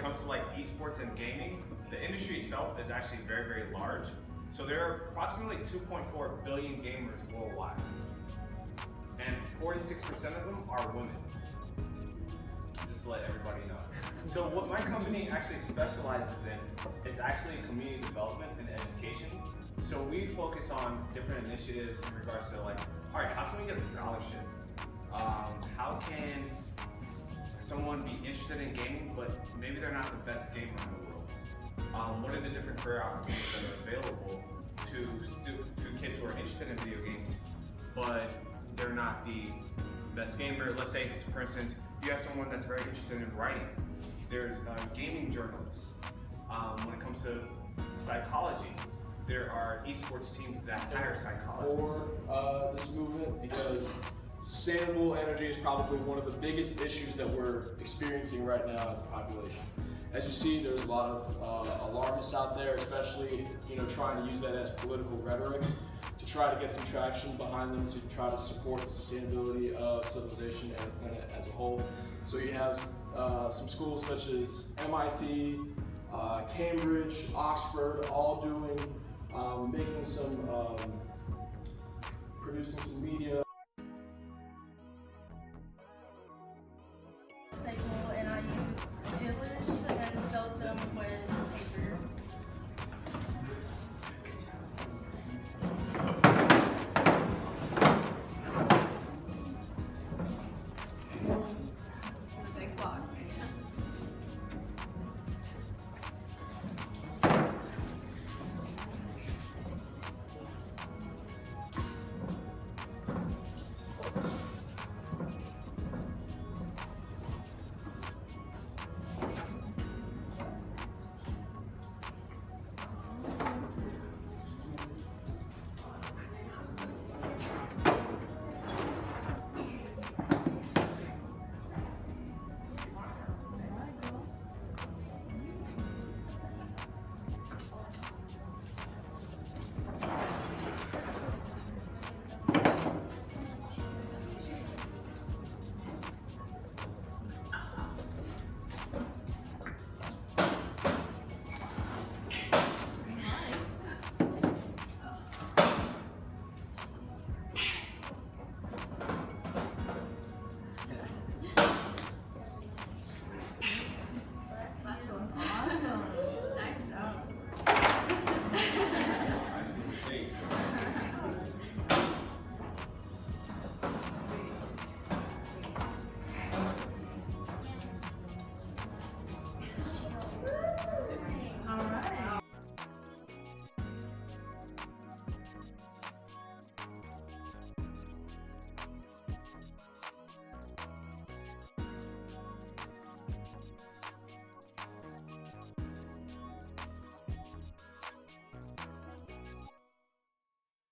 comes to like esports and gaming, the industry itself is actually very, very large. So there are approximately 2.4 billion gamers worldwide, and 46% of them are women. Just to let everybody know. So what my company actually specializes in is actually community development and education. So we focus on different initiatives in regards to like, all right, how can we get a scholarship? How can someone be interested in gaming, but maybe they're not the best gamer in the world? What are the different career opportunities that are available to kids who are interested in video games, but they're not the best gamer? Let's say, for instance, you have someone that's very interested in writing. There's gaming journalists. When it comes to psychology, there are esports teams that hire psychologists. For this movement, because sustainable energy is probably one of the biggest issues that we're experiencing right now as a population. As you see, there's a lot of alarmists out there, especially trying to use that as political rhetoric to try to get some traction behind them to try to support the sustainability of civilization and the planet as a whole. So you have some schools such as MIT, Cambridge, Oxford, all doing, making some, producing some media